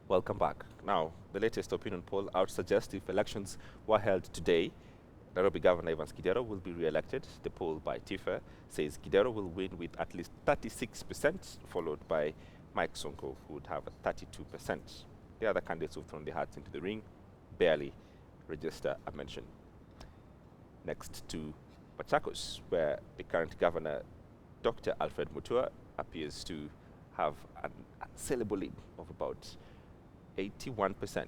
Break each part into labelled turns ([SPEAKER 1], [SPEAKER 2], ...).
[SPEAKER 1] Welcome back. Now, the latest opinion poll out suggests if elections were held today, Nairobi Governor Evans Kidero will be re-elected. The poll by Tifa says Kidero will win with at least 36%, followed by Mike Sonko, who would have a 32%. The other candidates who've thrown their hats into the ring barely register a mention. Next to Machakos, where the current governor, Dr. Alfred Mutua, appears to have a sellable lead of about 81%,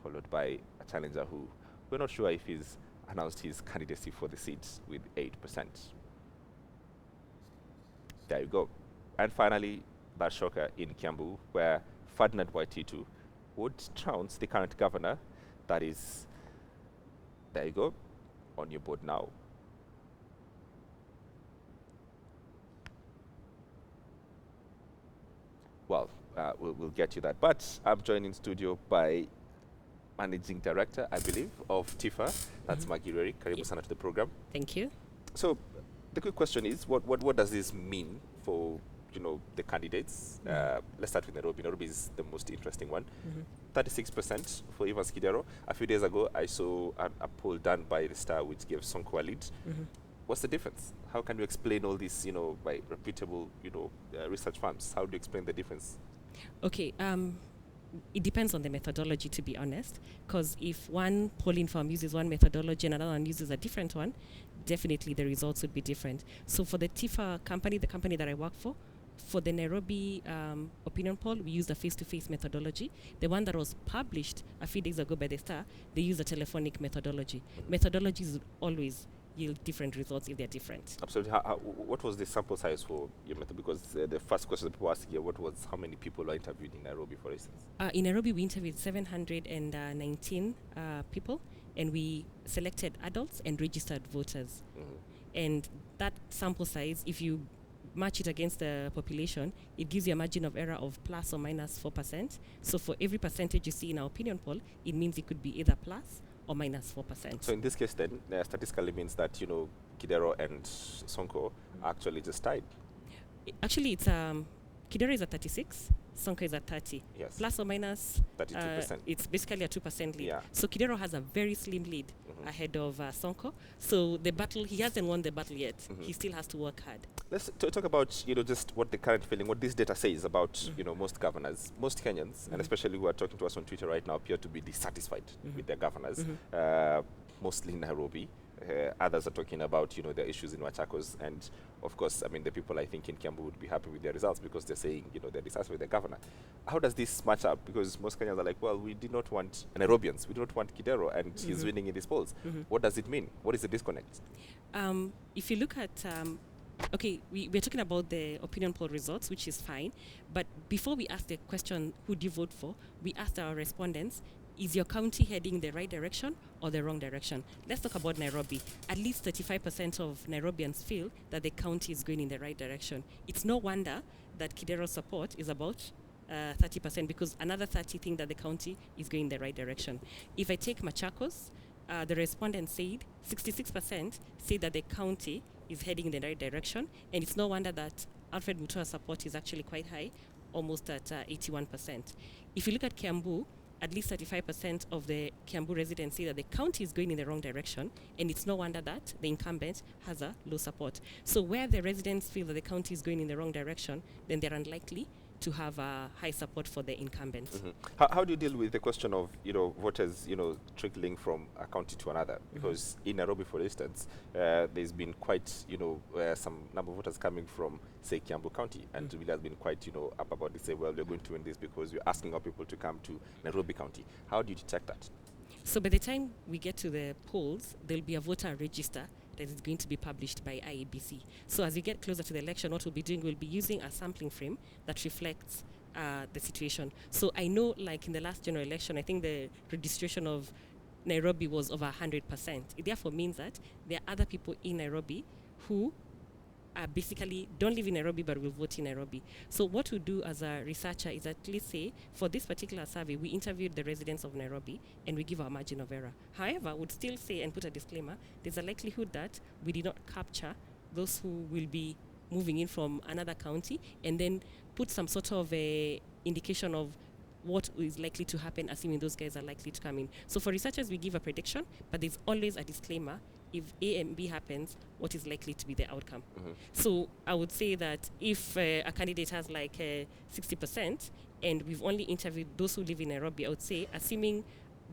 [SPEAKER 1] followed by a challenger who we're not sure if he's announced his candidacy for the seats with 8%. There you go. And finally, that shocker in Kiambu, where Ferdinand Waititu would trounce the current governor. That is, there you go, on your board now. Well, we'll get you that. But I'm joined in studio by Managing Director, I believe, of Tifa. That's Maggie Reri. Karibu sana to the program.
[SPEAKER 2] Thank you.
[SPEAKER 1] So the quick question is, what does this mean for the candidates? Let's start with Nairobi. Nairobi is the most interesting one. 36% for Evans Kidero. A few days ago, I saw a poll done by the Star which gave Sonko a lead. What's the difference? How can you explain all this, by reputable, research firms? How do you explain the difference?
[SPEAKER 2] Okay. It depends on the methodology, to be honest, because if one polling firm uses one methodology and another one uses a different one, definitely the results would be different. So for the Tifa company, the company that I work for the Nairobi opinion poll, we used a face-to-face methodology. The one that was published a few days ago by the Star, they used a telephonic methodology. Methodologies always yield different results if they're different.
[SPEAKER 1] Absolutely. What was the sample size for your method? Because the first question that people ask here, how many people were interviewed in Nairobi, for instance?
[SPEAKER 2] In Nairobi, we interviewed 719 people, and we selected adults and registered voters. And that sample size, if you match it against the population, it gives you a margin of error of plus or minus 4%. So for every percentage you see in our opinion poll, it means it could be either plus or minus 4%.
[SPEAKER 1] So in this case then, statistically means that, Kidero and Sonko actually just tied.
[SPEAKER 2] Actually, it's Kidero is at 36, Sonko is at 30.
[SPEAKER 1] Yes.
[SPEAKER 2] Plus or minus
[SPEAKER 1] 32%.
[SPEAKER 2] It's basically a 2% lead.
[SPEAKER 1] Yeah.
[SPEAKER 2] So Kidero has a very slim lead ahead of Sonko. So the battle, he hasn't won the battle yet. He still has to work hard.
[SPEAKER 1] Let's talk about, just what the current feeling, what this data says about, most governors, most Kenyans, and especially who are talking to us on Twitter right now, appear to be dissatisfied with their governors, mostly in Nairobi. Others are talking about, their issues in Machakos. And, of course, the people, I think, in Kiambu would be happy with their results because they're saying, they're dissatisfied with their governor. How does this match up? Because most Kenyans are like, well, we did not want Nairobians. We do not want Kidero, and he's winning in these polls. What does it mean? What is the disconnect?
[SPEAKER 2] If you look at... okay, we're talking about the opinion poll results, which is fine. But before we ask the question, who do you vote for, we asked our respondents, is your county heading in the right direction or the wrong direction? Let's talk about Nairobi. At least 35% of Nairobians feel that the county is going in the right direction. It's no wonder that Kidero's support is about 30%, because another 30 think that the county is going in the right direction. If I take Machakos, the respondents said 66% say that the county is heading in the right direction, and it's no wonder that Alfred Mutua's support is actually quite high, almost at 81%. If you look at Kiambu, at least 35% of the Kiambu residents say that the county is going in the wrong direction, and it's no wonder that the incumbent has a low support. So where the residents feel that the county is going in the wrong direction, then they're unlikely to have a high support for the incumbent.
[SPEAKER 1] How do you deal with the question of voters trickling from a county to another? Because in Nairobi, for instance, there's been quite some number of voters coming from, say, Kiambu County, and really has been quite up about this. Say, well, we're going to win this because we're asking our people to come to Nairobi County. How do you detect that?
[SPEAKER 2] So by the time we get to the polls, there'll be a voter register that is going to be published by IEBC. So as we get closer to the election, what we'll be doing, we'll be using a sampling frame that reflects the situation. So I know, like in the last general election, I think the registration of Nairobi was over 100%. It therefore means that there are other people in Nairobi who basically don't live in Nairobi but will vote in Nairobi. So what we do as a researcher is at least say, for this particular survey, we interviewed the residents of Nairobi and we give our margin of error. However, would still say and put a disclaimer, there's a likelihood that we did not capture those who will be moving in from another county, and then put some sort of a indication of what is likely to happen, assuming those guys are likely to come in. So for researchers, we give a prediction, but there's always a disclaimer. If A and B happens, what is likely to be the outcome? So I would say that if a candidate has like 60% and we've only interviewed those who live in Nairobi, I would say, assuming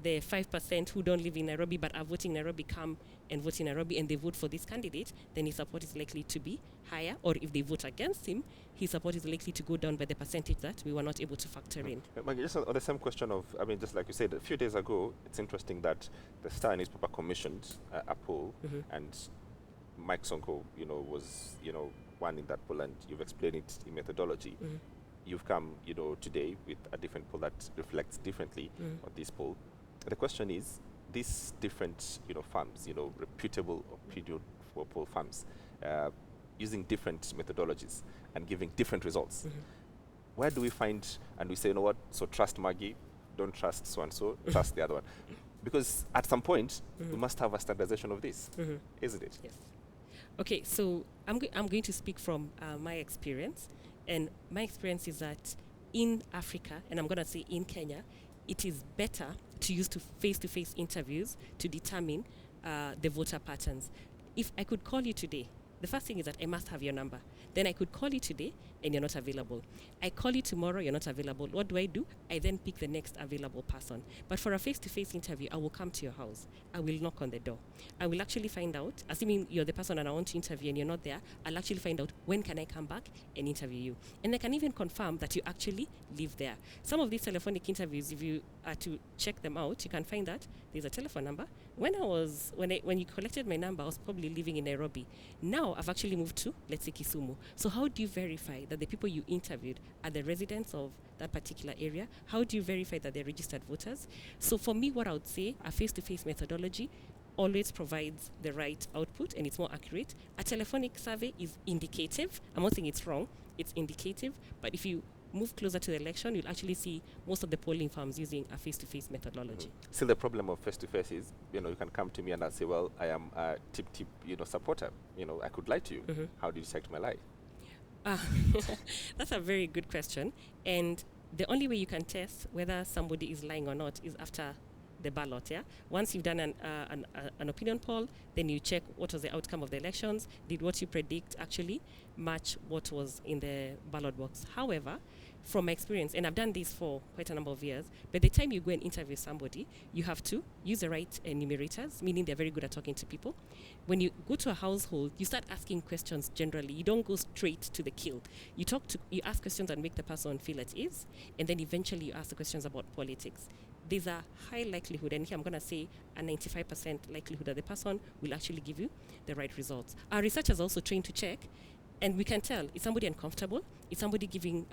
[SPEAKER 2] the 5% who don't live in Nairobi but are voting Nairobi come and vote in Nairobi and they vote for this candidate, then his support is likely to be higher. Or if they vote against him, his support is likely to go down by the percentage that we were not able to factor in.
[SPEAKER 1] Maggie, just on the same question of, I mean, just like you said, a few days ago, it's interesting that the Star newspaper commissioned a poll, and Mike Sonko, was, one in that poll, and you've explained it in methodology. You've come, today with a different poll that reflects differently on this poll. The question is, these different, firms, reputable opinion poll firms, using different methodologies and giving different results. Where do we find, and we say, so trust Maggie, don't trust so-and-so, trust the other one. Because at some point, we must have a standardization of this, isn't it?
[SPEAKER 2] Yes. Okay, so I'm going to speak from my experience. And my experience is that in Africa, and I'm going to say in Kenya, it is better to use face-to-face interviews to determine the voter patterns. If I could call you today, the first thing is that I must have your number. Then I could call you today and you're not available. I call you tomorrow, you're not available. What do? I then pick the next available person. But for a face-to-face interview, I will come to your house. I will knock on the door. I will actually find out, assuming you're the person that I want to interview and you're not there, I'll actually find out when can I come back and interview you. And I can even confirm that you actually live there. Some of these telephonic interviews, if you are to check them out, you can find that there's a telephone number. When you collected my number, I was probably living in Nairobi. Now I've actually moved to, let's say, Kisumu. So how do you verify that the people you interviewed are the residents of that particular area? How do you verify that they're registered voters? So for me, what I would say, a face-to-face methodology always provides the right output and it's more accurate. A telephonic survey is indicative. I'm not saying it's wrong, it's indicative. But if you move closer to the election, you'll actually see most of the polling firms using a face-to-face methodology.
[SPEAKER 1] Still, the problem of face-to-face is, you can come to me and I'll say, well, I am a tip, supporter. I could lie to you. How do you check my lie?
[SPEAKER 2] That's a very good question. And the only way you can test whether somebody is lying or not is after the ballot. Once you've done an opinion poll, then you check what was the outcome of the elections. Did what you predict actually match what was in the ballot box? However, from my experience, and I've done this for quite a number of years, by the time you go and interview somebody, you have to use the right enumerators, meaning they're very good at talking to people. When you go to a household, you start asking questions generally. You don't go straight to the kill. You ask questions that make the person feel at ease, and then eventually you ask the questions about politics. There's a high likelihood, and here I'm going to say a 95% likelihood that the person will actually give you the right results. Our researchers are also trained to check, and we can tell, is somebody uncomfortable? Is somebody giving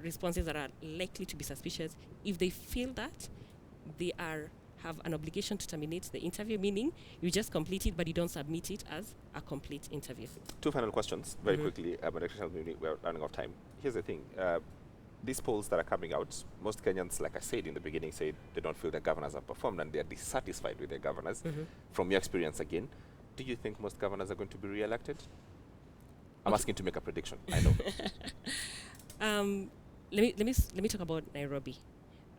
[SPEAKER 2] responses that are likely to be suspicious? If they feel that, they have an obligation to terminate the interview, meaning you just complete it, but you don't submit it as a complete interview.
[SPEAKER 1] Two final questions, very quickly. We're running out of time. Here's the thing. These polls that are coming out, most Kenyans, like I said in the beginning, say they don't feel their governors have performed and they're dissatisfied with their governors. From your experience again, do you think most governors are going to be re-elected? I'm asking to make a prediction. I know.
[SPEAKER 2] Let me talk about Nairobi.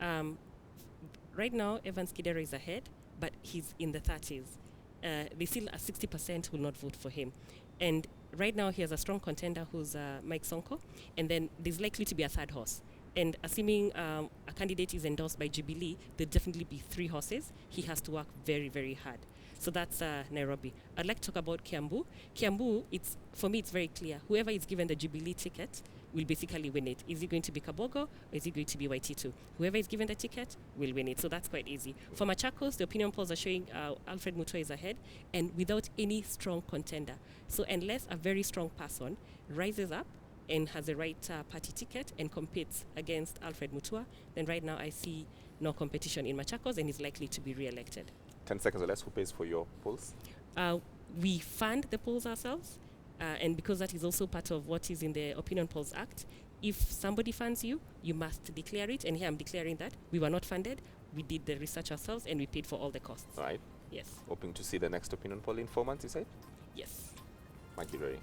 [SPEAKER 2] Right now, Evans Kidero is ahead, but he's in the 30s. They still 60% will not vote for him. And right now, he has a strong contender who's Mike Sonko, and then there's likely to be a third horse. And assuming a candidate is endorsed by Jubilee, there'll definitely be 3 horses. He has to work very, very hard. So that's Nairobi. I'd like to talk about Kiambu. Kiambu, for me, it's very clear. Whoever is given the Jubilee ticket will basically win it. Is it going to be Kabogo or is it going to be YT2? Whoever is given the ticket will win it. So that's quite easy. For Machakos, the opinion polls are showing Alfred Mutua is ahead and without any strong contender. So unless a very strong person rises up and has the right party ticket and competes against Alfred Mutua, then right now I see no competition in Machakos and is likely to be re-elected.
[SPEAKER 1] 10 seconds or less, who pays for your polls?
[SPEAKER 2] We fund the polls ourselves, and because that is also part of what is in the Opinion Polls Act, if somebody funds you, you must declare it, and here I'm declaring that. We were not funded, we did the research ourselves, and we paid for all the costs.
[SPEAKER 1] Right.
[SPEAKER 2] Yes.
[SPEAKER 1] Hoping to see the next opinion poll in 4 months, you said?
[SPEAKER 2] Yes.
[SPEAKER 1] Thank you very